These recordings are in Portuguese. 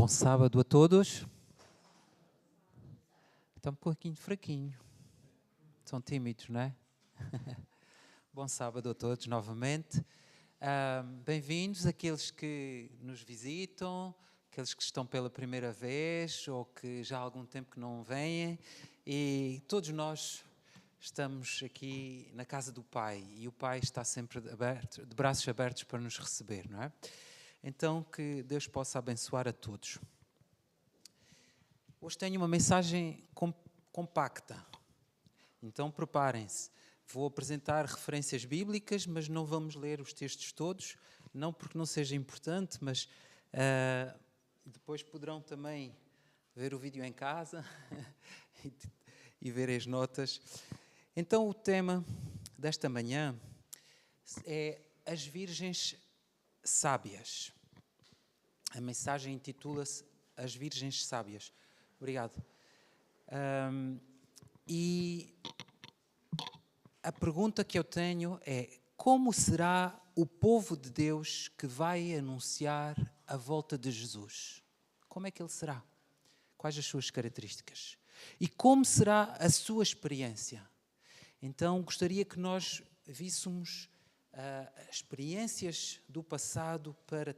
Bom sábado a todos. Está um pouquinho fraquinho. São tímidos, não é? Bom sábado a todos novamente. Bem-vindos aqueles que nos visitam, aqueles que estão pela primeira vez ou que já há algum tempo que não vêm. E todos nós estamos aqui na casa do Pai e o Pai está sempre aberto, de braços abertos para nos receber, não é? Então, que Deus possa abençoar a todos. Hoje tenho uma mensagem compacta, então preparem-se. Vou apresentar referências bíblicas, mas não vamos ler os textos todos, não porque não seja importante, mas depois poderão também ver o vídeo em casa e ver as notas. Então, o tema desta manhã é as Virgens Sábias. A mensagem intitula-se As Virgens Sábias. Obrigado. E a pergunta que eu tenho é: como será o povo de Deus que vai anunciar a volta de Jesus? Como é que ele será? Quais as suas características? E como será a sua experiência? Então, gostaria que nós víssemos experiências do passado para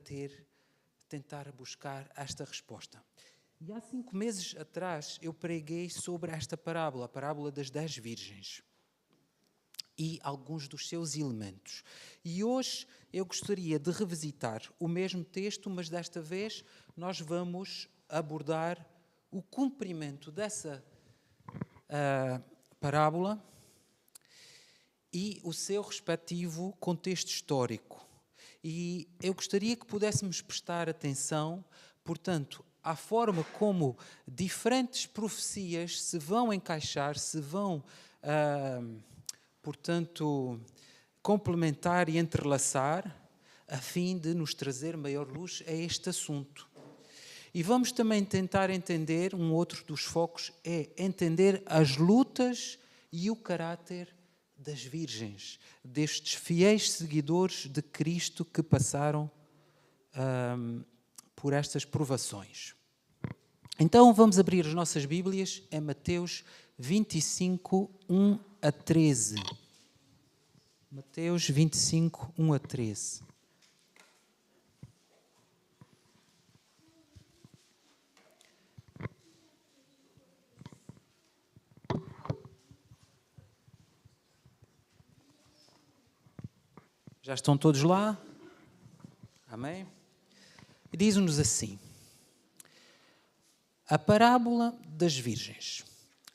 tentar buscar esta resposta. E há 5 meses atrás eu preguei sobre esta parábola, a parábola das 10 virgens e alguns dos seus elementos. E hoje eu gostaria de revisitar o mesmo texto, mas desta vez nós vamos abordar o cumprimento dessa parábola e o seu respectivo contexto histórico. E eu gostaria que pudéssemos prestar atenção, portanto, à forma como diferentes profecias se vão encaixar, se vão, portanto, complementar e entrelaçar, a fim de nos trazer maior luz a este assunto. E vamos também tentar entender, um outro dos focos é entender as lutas e o caráter das virgens, destes fiéis seguidores de Cristo que passaram por estas provações. Então vamos abrir as nossas Bíblias em Mateus 25, 1 a 13. Mateus 25, 1 a 13. Já estão todos lá? Amém? E diz-nos assim: a parábola das virgens.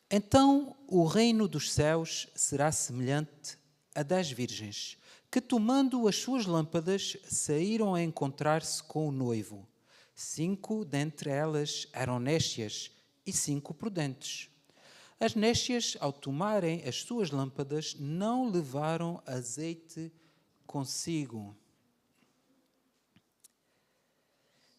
Então o reino dos céus será semelhante a 10 virgens, que tomando as suas lâmpadas saíram a encontrar-se com o noivo. 5 dentre elas eram nécias e 5 prudentes. As nécias, ao tomarem as suas lâmpadas, não levaram azeite consigo.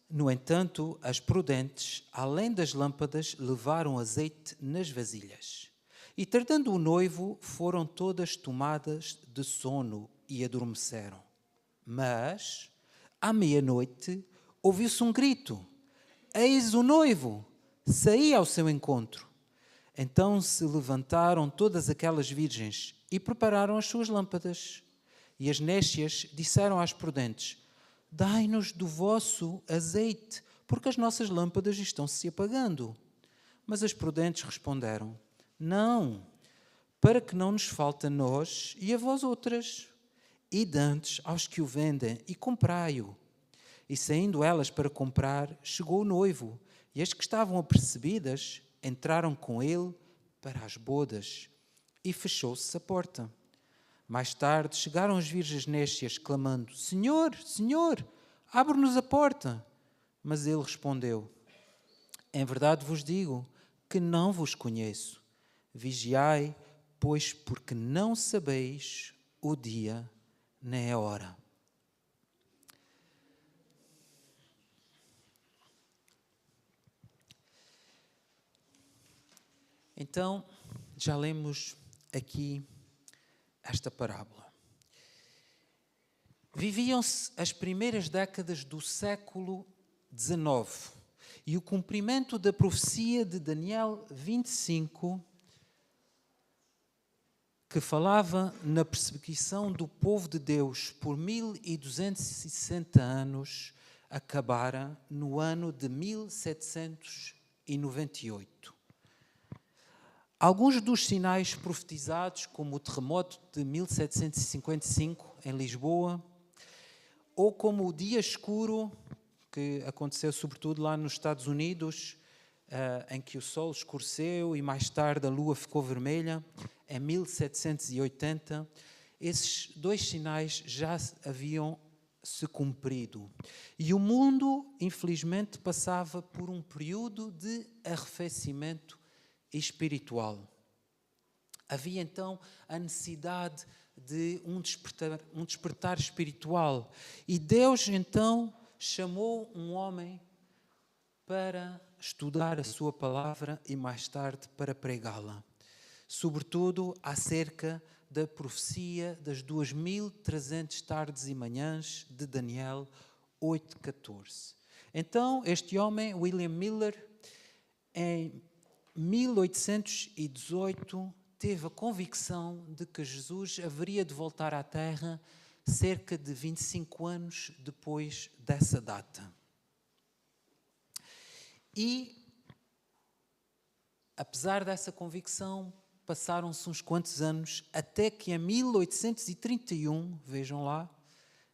No entanto, as prudentes, além das lâmpadas, levaram azeite nas vasilhas. E tardando o noivo, foram todas tomadas de sono e adormeceram. Mas, à meia-noite, ouviu-se um grito: eis o noivo! Saí ao seu encontro. Então se levantaram todas aquelas virgens e prepararam as suas lâmpadas. E as nécias disseram às prudentes: dai-nos do vosso azeite, porque as nossas lâmpadas estão-se apagando. Mas as prudentes responderam: não, para que não nos falte a nós e a vós outras. Ide antes aos que o vendem e comprai-o. E saindo elas para comprar, chegou o noivo, e as que estavam apercebidas entraram com ele para as bodas, e fechou-se a porta. Mais tarde chegaram as virgens nécias, clamando: Senhor, Senhor, abre-nos a porta. Mas ele respondeu: em verdade vos digo que não vos conheço. Vigiai, pois, porque não sabeis o dia nem a hora. Então, já lemos aqui esta parábola. Viviam-se as primeiras décadas do século XIX E o cumprimento da profecia de Daniel 25, que falava na perseguição do povo de Deus por 1260 anos, acabara no ano de 1798. Alguns dos sinais profetizados, como o terremoto de 1755 em Lisboa, ou como o dia escuro, que aconteceu sobretudo lá nos Estados Unidos, em que o sol escureceu e mais tarde a lua ficou vermelha, em 1780, esses dois sinais já haviam se cumprido. E o mundo, infelizmente, passava por um período de arrefecimento espiritual. Havia então a necessidade de um despertar espiritual. E Deus então chamou um homem para estudar a sua palavra e mais tarde para pregá-la. Sobretudo acerca da profecia das 2300 tardes e manhãs de Daniel 8:14. Então, este homem, William Miller, em 1818, teve a convicção de que Jesus haveria de voltar à Terra cerca de 25 anos depois dessa data. E, apesar dessa convicção, passaram-se uns quantos anos, até que em 1831, vejam lá,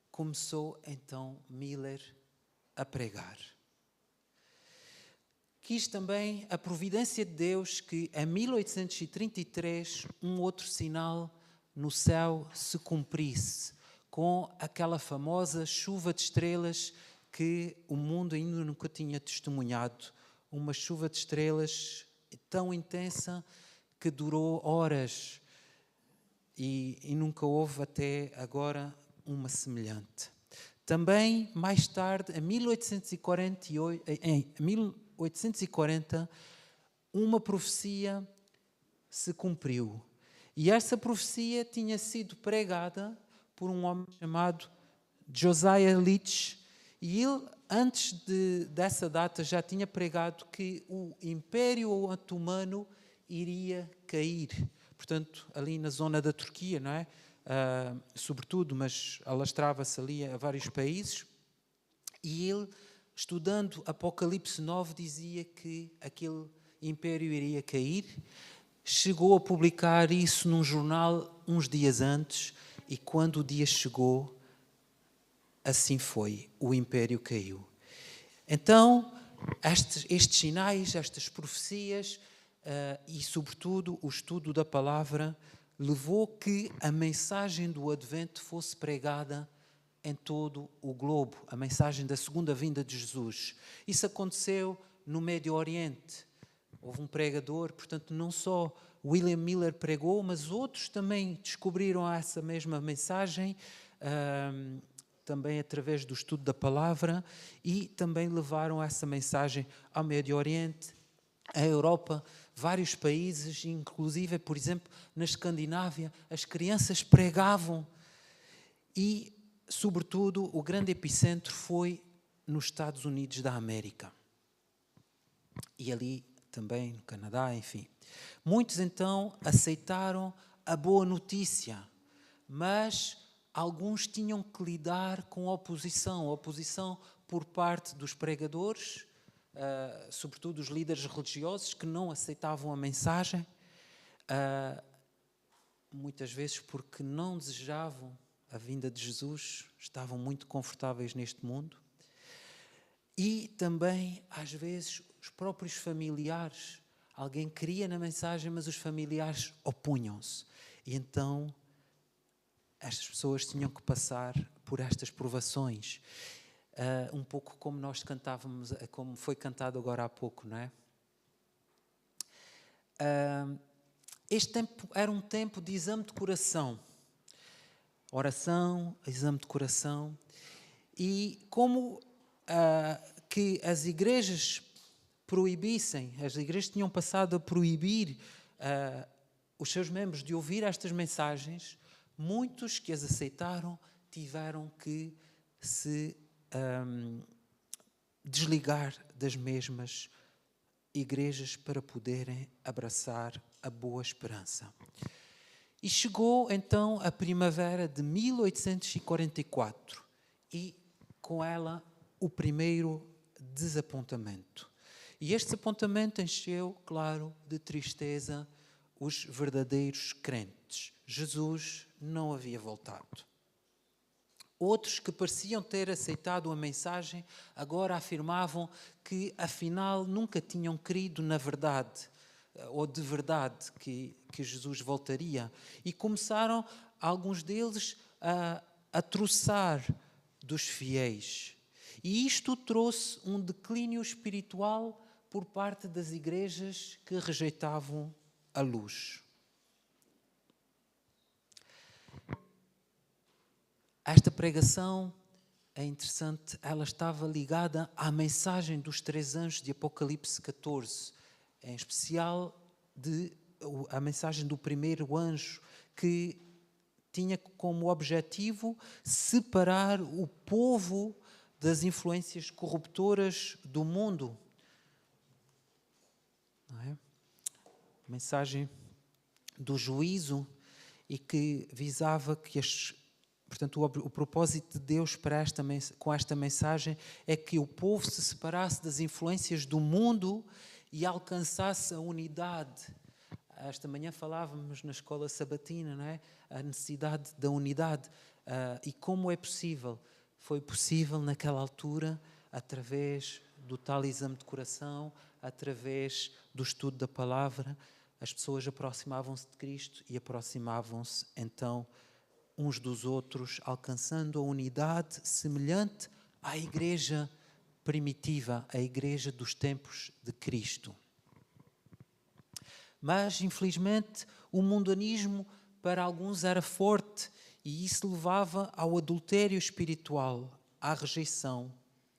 começou então Miller a pregar. Quis também a providência de Deus que em 1833 um outro sinal no céu se cumprisse, com aquela famosa chuva de estrelas que o mundo ainda nunca tinha testemunhado. Uma chuva de estrelas tão intensa que durou horas e nunca houve até agora uma semelhante. Também, mais tarde, em 1840, uma profecia se cumpriu. E essa profecia tinha sido pregada por um homem chamado Josiah Leach, e ele, antes dessa data, já tinha pregado que o Império Otomano iria cair. Portanto, ali na zona da Turquia, não é? Sobretudo, mas alastrava-se ali a vários países. E ele, estudando Apocalipse 9, dizia que aquele império iria cair. Chegou a publicar isso num jornal uns dias antes, e quando o dia chegou, assim foi, o império caiu. Então, estes sinais, estas profecias e, sobretudo, o estudo da palavra levou que a mensagem do Advento fosse pregada em todo o globo, a mensagem da segunda vinda de Jesus. Isso aconteceu no Médio Oriente. Houve um pregador, portanto, não só William Miller pregou, mas outros também descobriram essa mesma mensagem, também através do estudo da palavra, e também levaram essa mensagem ao Médio Oriente, à Europa, vários países, inclusive, por exemplo, na Escandinávia, as crianças pregavam. E, sobretudo, o grande epicentro foi nos Estados Unidos da América. E ali também no Canadá, enfim. Muitos, então, aceitaram a boa notícia, mas alguns tinham que lidar com oposição por parte dos pregadores, sobretudo os líderes religiosos que não aceitavam a mensagem, muitas vezes porque não desejavam a vinda de Jesus, estavam muito confortáveis neste mundo. E também, às vezes, os próprios familiares. Alguém cria na mensagem, mas os familiares opunham-se. E então, estas pessoas tinham que passar por estas provações. Um pouco como nós cantávamos, como foi cantado agora há pouco, não é? Este tempo era um tempo de exame de coração. Oração, exame de coração. E como que as igrejas proibissem, as igrejas tinham passado a proibir os seus membros de ouvir estas mensagens, muitos que as aceitaram tiveram que se desligar das mesmas igrejas para poderem abraçar a boa esperança. E chegou então a primavera de 1844 e com ela o primeiro desapontamento. E este desapontamento encheu, claro, de tristeza os verdadeiros crentes. Jesus não havia voltado. Outros que pareciam ter aceitado a mensagem agora afirmavam que afinal nunca tinham crido na verdade, ou de verdade que Jesus voltaria. E começaram, alguns deles, a troçar dos fiéis. E isto trouxe um declínio espiritual por parte das igrejas que rejeitavam a luz. Esta pregação é interessante, ela estava ligada à mensagem dos 3 anjos de Apocalipse 14, em especial a mensagem do primeiro anjo, que tinha como objetivo separar o povo das influências corruptoras do mundo. Não é? A mensagem do juízo, e que visava que portanto, o propósito de Deus com esta mensagem é que o povo se separasse das influências do mundo e alcançasse a unidade. Esta manhã falávamos na escola sabatina, não é? A necessidade da unidade. E como é possível? Foi possível naquela altura, através do tal exame de coração, através do estudo da palavra, as pessoas aproximavam-se de Cristo e aproximavam-se então uns dos outros, alcançando a unidade semelhante à igreja primitiva, à igreja dos tempos de Cristo. Mas, infelizmente, o mundanismo para alguns era forte e isso levava ao adultério espiritual, à rejeição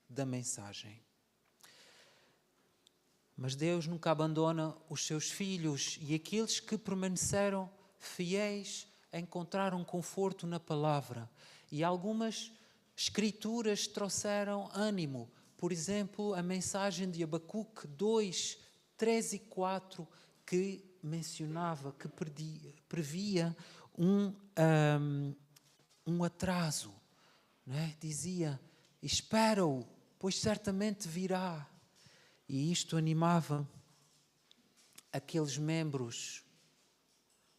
da mensagem. Mas Deus nunca abandona os seus filhos, e aqueles que permaneceram fiéis encontraram conforto na palavra. E algumas escrituras trouxeram ânimo. Por exemplo, a mensagem de Abacuque 2, 3 e 4, que mencionava, que previa um atraso. Não é? Dizia, espera-o, pois certamente virá. E isto animava aqueles membros.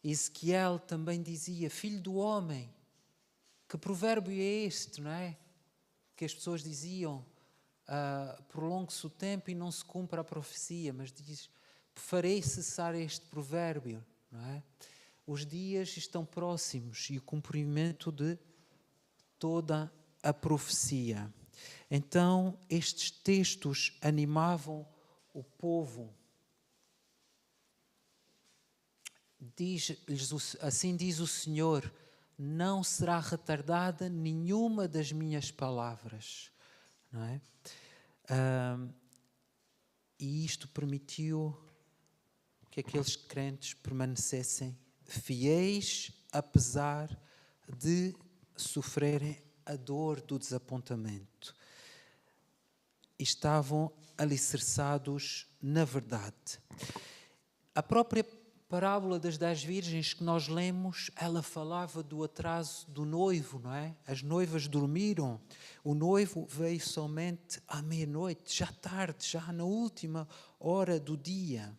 Ezequiel também dizia, filho do homem, que provérbio é este, não é? Que as pessoas diziam, prolongue-se o tempo e não se cumpra a profecia, mas diz, farei cessar este provérbio, não é? Os dias estão próximos e o cumprimento de toda a profecia. Então, estes textos animavam o povo. Assim diz o Senhor, não será retardada nenhuma das minhas palavras. Não é? E isto permitiu que aqueles crentes permanecessem fiéis, apesar de sofrerem a dor do desapontamento. Estavam alicerçados na verdade. A própria parábola das 10 virgens que nós lemos, ela falava do atraso do noivo, não é? As noivas dormiram, o noivo veio somente à meia-noite, já tarde, já na última hora do dia.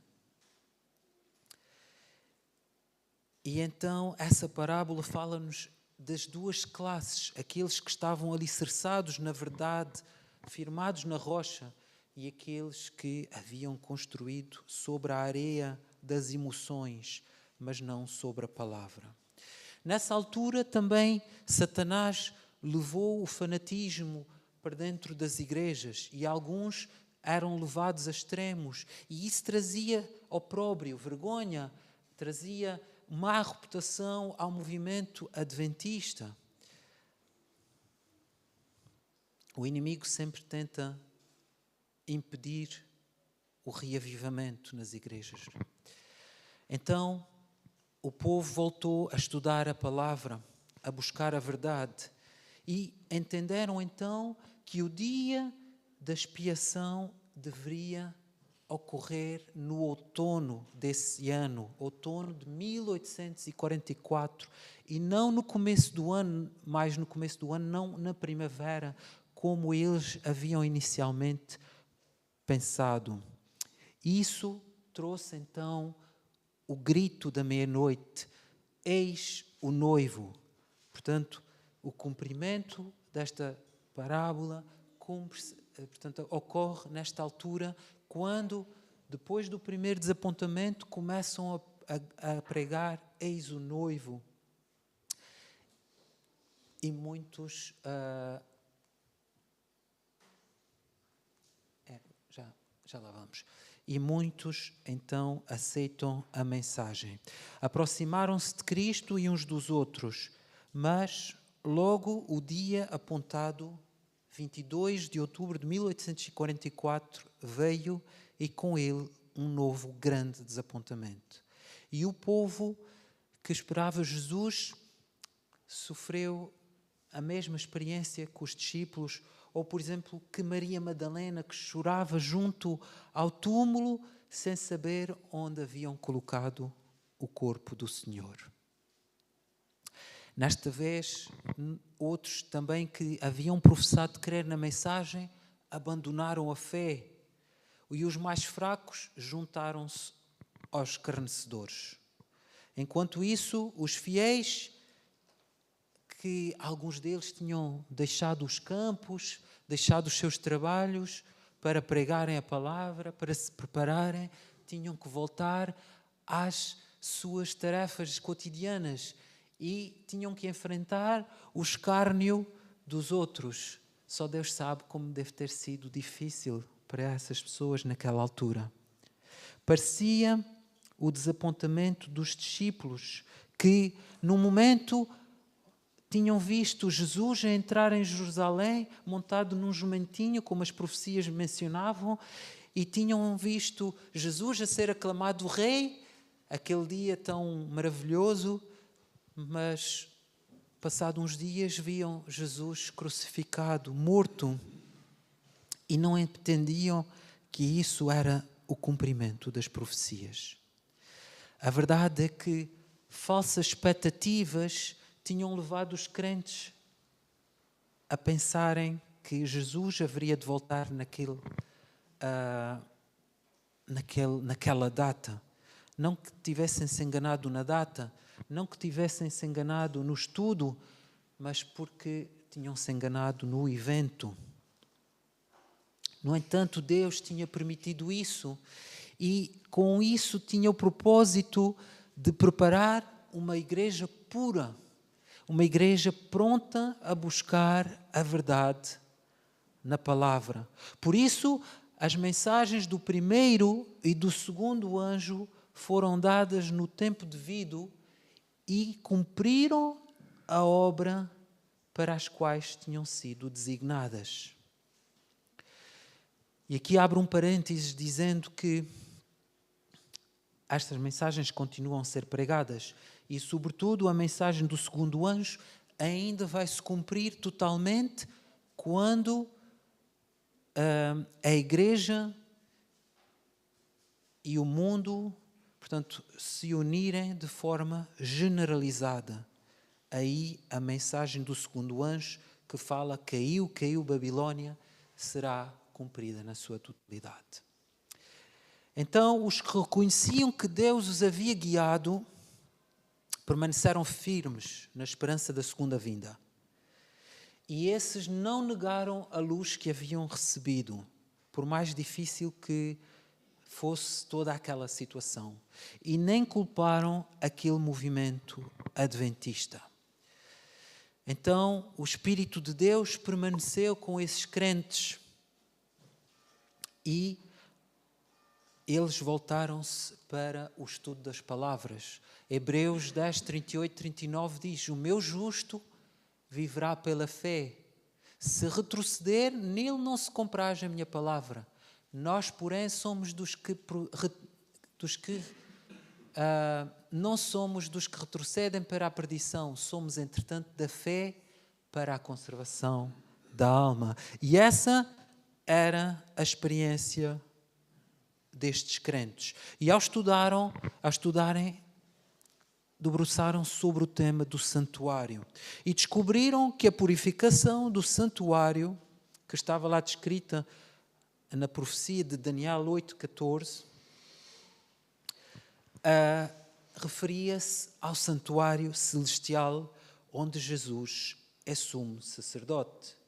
E então essa parábola fala-nos das duas classes, aqueles que estavam alicerçados na verdade, firmados na rocha, e aqueles que haviam construído sobre a areia das emoções, mas não sobre a palavra. Nessa altura também Satanás levou o fanatismo para dentro das igrejas e alguns eram levados a extremos e isso trazia opróbrio, vergonha, trazia má reputação ao movimento adventista. O inimigo sempre tenta impedir o reavivamento nas igrejas. Então, o povo voltou a estudar a palavra, a buscar a verdade e entenderam então que o dia da expiação deveria ocorrer no outono desse ano, outono de 1844, e não no começo do ano, mais no começo do ano, não na primavera, como eles haviam inicialmente pensado. Isso trouxe então o grito da meia-noite: eis o noivo. Portanto, o cumprimento desta parábola portanto, ocorre nesta altura, quando, depois do primeiro desapontamento, começam a pregar: eis o noivo. E muitos... já lá vamos. E muitos, então, aceitam a mensagem. Aproximaram-se de Cristo e uns dos outros, mas logo o dia apontado, 22 de outubro de 1844, veio, e com ele um novo grande desapontamento. E o povo que esperava Jesus sofreu a mesma experiência que os discípulos, ou, por exemplo, que Maria Madalena, que chorava junto ao túmulo sem saber onde haviam colocado o corpo do Senhor. Nesta vez, outros também que haviam professado crer na mensagem abandonaram a fé, e os mais fracos juntaram-se aos escarnecedores. Enquanto isso, os fiéis, que alguns deles tinham deixado os campos, deixado os seus trabalhos para pregarem a palavra, para se prepararem, tinham que voltar às suas tarefas cotidianas e tinham que enfrentar o escárnio dos outros. Só Deus sabe como deve ter sido difícil para essas pessoas naquela altura. Parecia o desapontamento dos discípulos, que no momento tinham visto Jesus a entrar em Jerusalém montado num jumentinho, como as profecias mencionavam, e tinham visto Jesus a ser aclamado rei, aquele dia tão maravilhoso, mas passados uns dias viam Jesus crucificado, morto, e não entendiam que isso era o cumprimento das profecias. A verdade é que falsas expectativas tinham levado os crentes a pensarem que Jesus haveria de voltar naquela data. Não que tivessem se enganado na data, não que tivessem se enganado no estudo, mas porque tinham se enganado no evento. No entanto, Deus tinha permitido isso, e com isso tinha o propósito de preparar uma igreja pura, uma igreja pronta a buscar a verdade na palavra. Por isso, as mensagens do primeiro e do segundo anjo foram dadas no tempo devido e cumpriram a obra para as quais tinham sido designadas. E aqui abro um parênteses dizendo que estas mensagens continuam a ser pregadas e, sobretudo, a mensagem do segundo anjo ainda vai se cumprir totalmente quando a igreja e o mundo, portanto, se unirem de forma generalizada. Aí a mensagem do segundo anjo, que fala caiu Babilônia, será cumprida na sua totalidade. Então, os que reconheciam que Deus os havia guiado permaneceram firmes na esperança da segunda vinda. E esses não negaram a luz que haviam recebido, por mais difícil que fosse toda aquela situação. E nem culparam aquele movimento adventista. Então, o Espírito de Deus permaneceu com esses crentes e eles voltaram-se para o estudo das palavras. Hebreus 10, 38, 39 diz: o meu justo viverá pela fé. Se retroceder, nele não se compraz a minha palavra. Nós, porém, somos não somos dos que retrocedem para a perdição, somos, entretanto, da fé para a conservação da alma. E essa era a experiência destes crentes. E ao estudarem, debruçaram sobre o tema do santuário e descobriram que a purificação do santuário, que estava lá descrita na profecia de Daniel 8,14, referia-se ao santuário celestial onde Jesus é sumo sacerdote.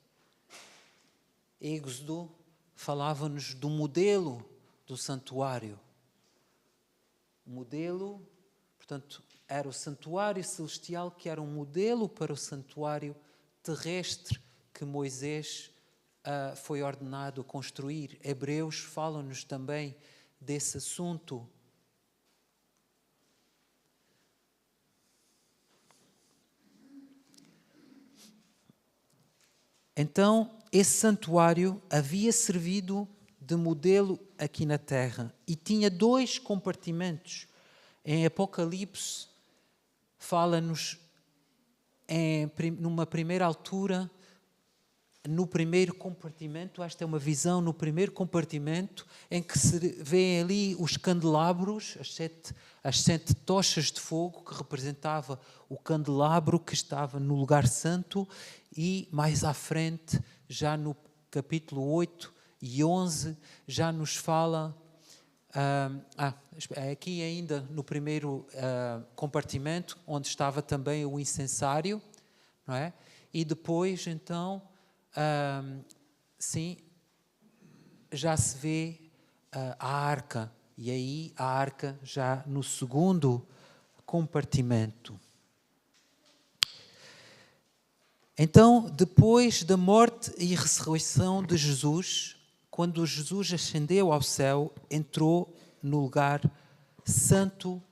Êxodo falava-nos do modelo do santuário. O modelo, portanto, era o santuário celestial que era um modelo para o santuário terrestre que Moisés foi ordenado a construir. Hebreus fala-nos também desse assunto. Então, esse santuário havia servido de modelo aqui na terra e tinha 2 compartimentos. Em Apocalipse, fala-nos, numa primeira altura, no primeiro compartimento, esta é uma visão no primeiro compartimento, em que se vê ali os candelabros, as sete tochas de fogo, que representava o candelabro que estava no lugar santo, e mais à frente, já no capítulo 8 e 11, já nos fala, aqui ainda no primeiro compartimento, onde estava também o incensário, não é? E depois, então, sim, já se vê a arca, e aí a arca já no segundo compartimento. Então, depois da morte e ressurreição de Jesus, quando Jesus ascendeu ao céu, entrou no lugar santo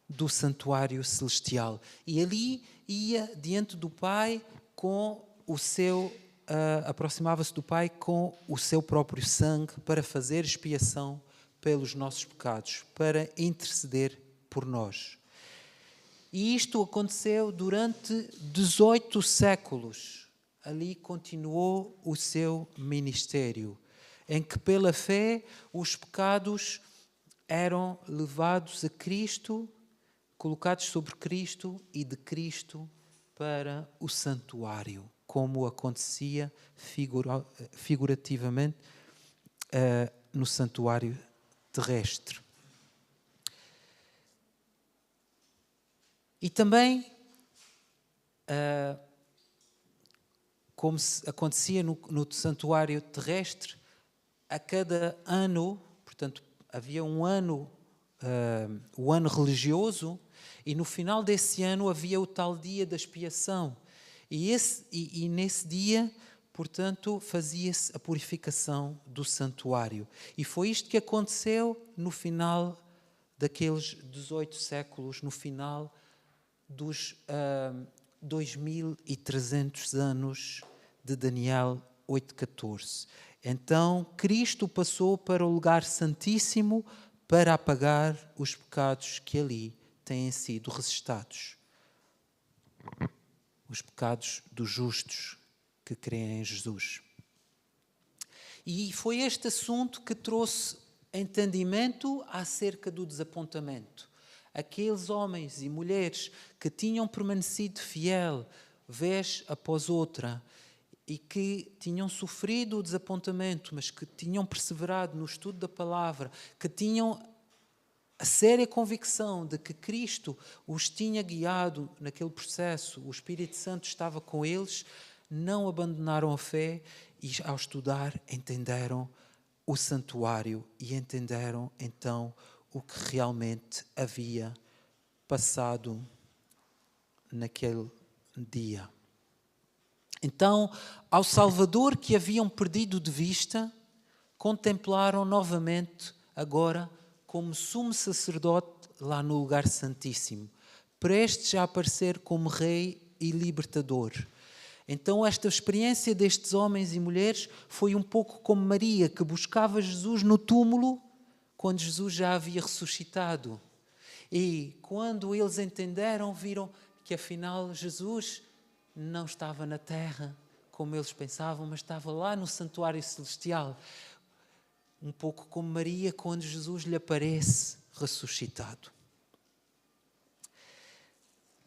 do santuário celestial. E ali ia diante do Pai com o seu, aproximava-se do Pai com o seu próprio sangue para fazer expiação pelos nossos pecados, para interceder por nós. E isto aconteceu durante 18 séculos. Ali continuou o seu ministério, em que pela fé os pecados eram levados a Cristo, colocados sobre Cristo e de Cristo para o santuário, como acontecia figurativamente no santuário terrestre. E também, como acontecia no santuário terrestre, a cada ano, portanto, havia um ano, o ano religioso, e no final desse ano havia o tal dia da expiação. E nesse dia, portanto, fazia-se a purificação do santuário. E foi isto que aconteceu no final daqueles 18 séculos, no final dos 2300 anos de Daniel 8,14. Então, Cristo passou para o lugar santíssimo para apagar os pecados que ali têm sido registados. Os pecados dos justos que creem em Jesus. E foi este assunto que trouxe entendimento acerca do desapontamento. Aqueles homens e mulheres que tinham permanecido fiel vez após outra e que tinham sofrido o desapontamento, mas que tinham perseverado no estudo da palavra, que tinham a séria convicção de que Cristo os tinha guiado naquele processo, o Espírito Santo estava com eles, não abandonaram a fé e, ao estudar, entenderam o santuário e entenderam, então, o que realmente havia passado naquele dia. Então, ao Salvador que haviam perdido de vista, contemplaram novamente agora como sumo sacerdote lá no lugar santíssimo, prestes a aparecer como rei e libertador. Então esta experiência destes homens e mulheres foi um pouco como Maria, que buscava Jesus no túmulo, quando Jesus já havia ressuscitado. E quando eles entenderam, viram que afinal Jesus não estava na terra, como eles pensavam, mas estava lá no santuário celestial. Um pouco como Maria quando Jesus lhe aparece ressuscitado.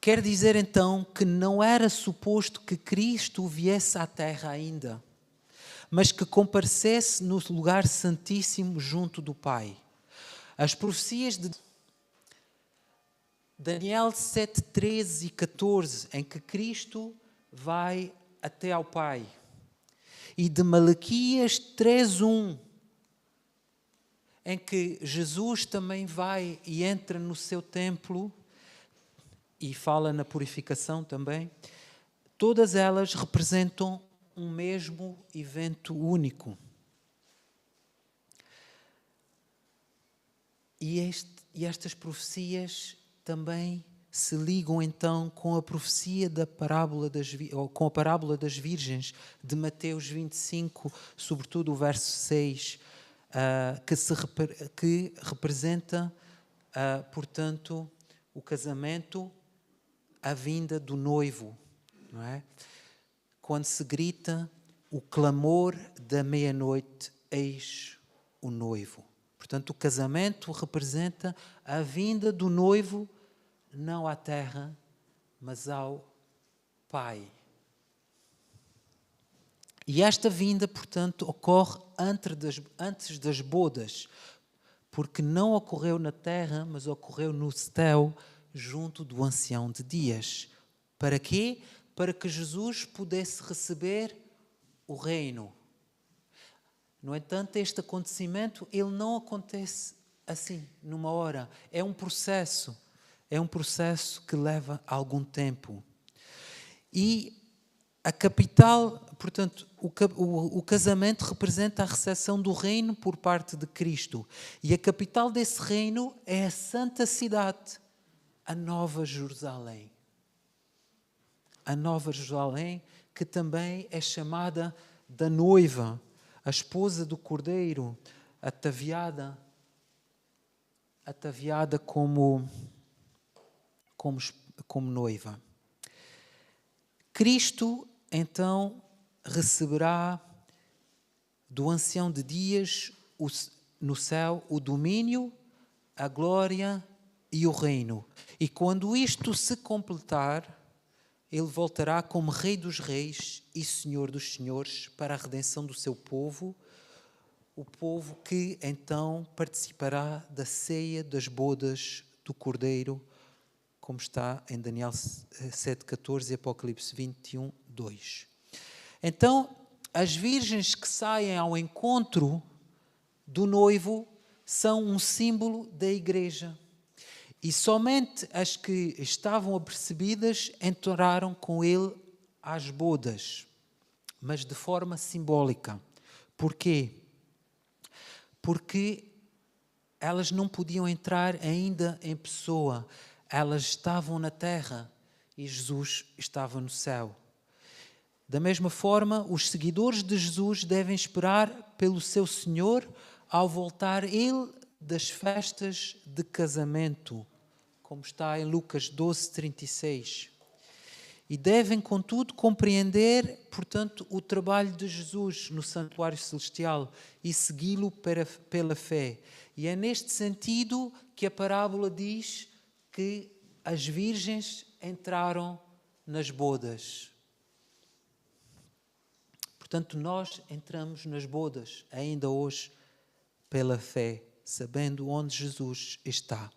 Quer dizer então que não era suposto que Cristo viesse à terra ainda, mas que comparecesse no lugar santíssimo junto do Pai. As profecias de Daniel 7, 13 e 14, em que Cristo vai até ao Pai, e de Malaquias 3:1, em que Jesus também vai e entra no seu templo e fala na purificação também, todas elas representam um mesmo evento único. E estas profecias também se ligam então com a profecia da parábola com a parábola das virgens de Mateus 25, sobretudo o verso 6, que representa, portanto, o casamento, a vinda do noivo, não é? Quando se grita o clamor da meia-noite, eis o noivo. Portanto, o casamento representa a vinda do noivo, não à terra, mas ao Pai. E esta vinda, portanto, ocorre antes das bodas, porque não ocorreu na terra, mas ocorreu no céu, junto do ancião de dias. Para quê? Para que Jesus pudesse receber o reino. No entanto, este acontecimento, ele não acontece assim, numa hora. É um processo que leva algum tempo. E a capital, portanto, o casamento representa a recepção do reino por parte de Cristo. E a capital desse reino é a santa cidade, a Nova Jerusalém. A Nova Jerusalém, que também é chamada da noiva, a esposa do Cordeiro, ataviada como noiva. Cristo, então, receberá do ancião de dias no céu o domínio, a glória e o reino. E quando isto se completar, ele voltará como Rei dos Reis e Senhor dos Senhores para a redenção do seu povo, o povo que então participará da ceia das bodas do Cordeiro, como está em Daniel 7,14 e Apocalipse 21, 2. Então, as virgens que saem ao encontro do noivo são um símbolo da igreja. E somente as que estavam apercebidas entraram com ele às bodas, mas de forma simbólica. Porquê? Porque elas não podiam entrar ainda em pessoa. Elas estavam na terra e Jesus estava no céu. Da mesma forma, os seguidores de Jesus devem esperar pelo seu Senhor ao voltar ele das festas de casamento, como está em Lucas 12, 36. E devem, contudo, compreender, portanto, o trabalho de Jesus no santuário celestial e segui-lo pela fé. E é neste sentido que a parábola diz que as virgens entraram nas bodas. Portanto, nós entramos nas bodas, ainda hoje, pela fé, sabendo onde Jesus está.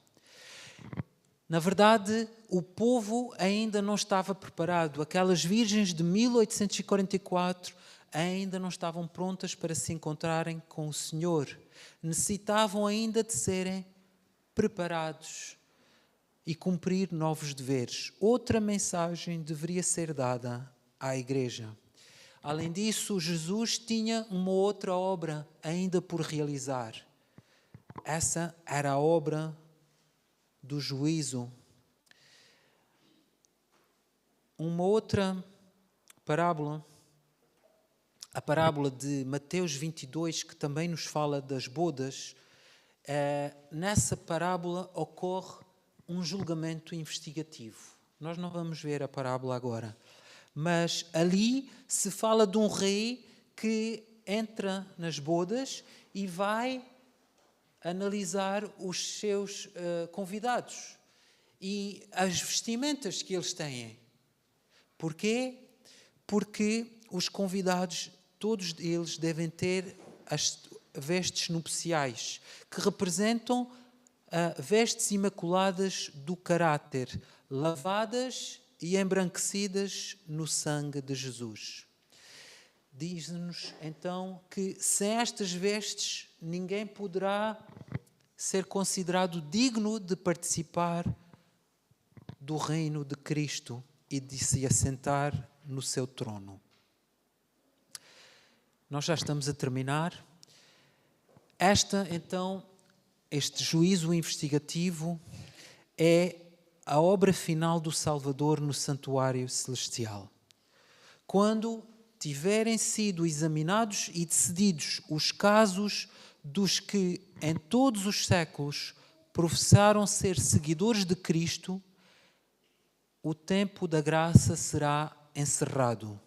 Na verdade, o povo ainda não estava preparado. Aquelas virgens de 1844 ainda não estavam prontas para se encontrarem com o Senhor. Necessitavam ainda de serem preparados e cumprir novos deveres. Outra mensagem deveria ser dada à igreja. Além disso, Jesus tinha uma outra obra ainda por realizar. Essa era a obra do juízo. Uma outra parábola, a parábola de Mateus 22, que também nos fala das bodas, nessa parábola ocorre um julgamento investigativo. Nós não vamos ver a parábola agora, Mas ali se fala de um rei que entra nas bodas e vai analisar os seus convidados e as vestimentas que eles têm. Porquê? Porque os convidados, todos eles devem ter as vestes nupciais, que representam vestes imaculadas do caráter, lavadas e embranquecidas no sangue de Jesus. Diz-nos então que sem estas vestes ninguém poderá ser considerado digno de participar do reino de Cristo e de se assentar no seu trono. Nós já estamos a terminar. Este juízo investigativo é a obra final do Salvador no santuário celestial. Quando tiverem sido examinados e decididos os casos dos que em todos os séculos professaram ser seguidores de Cristo, o tempo da graça será encerrado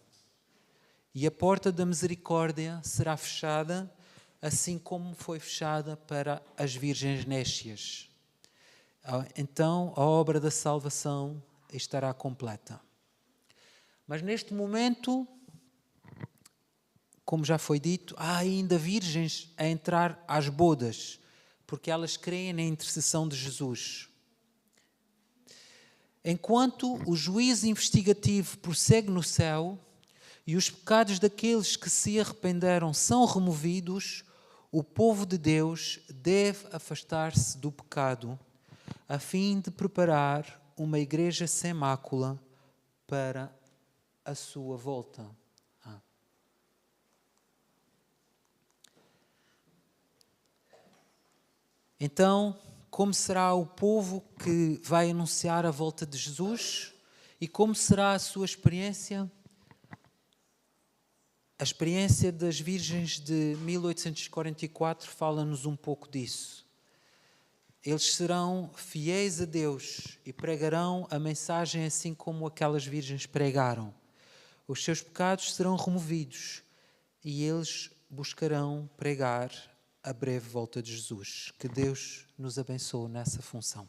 e a porta da misericórdia será fechada, assim como foi fechada para as virgens nécias. Então a obra da salvação estará completa. Mas neste momento, como já foi dito, há ainda virgens a entrar às bodas, porque elas creem na intercessão de Jesus. Enquanto o juízo investigativo prossegue no céu e os pecados daqueles que se arrependeram são removidos, o povo de Deus deve afastar-se do pecado, a fim de preparar uma igreja sem mácula para a sua volta. Então, como será o povo que vai anunciar a volta de Jesus? E como será a sua experiência? A experiência das Virgens de 1844 fala-nos um pouco disso. Eles serão fiéis a Deus e pregarão a mensagem assim como aquelas virgens pregaram. Os seus pecados serão removidos e eles buscarão pregar a breve volta de Jesus. Que Deus nos abençoe nessa função.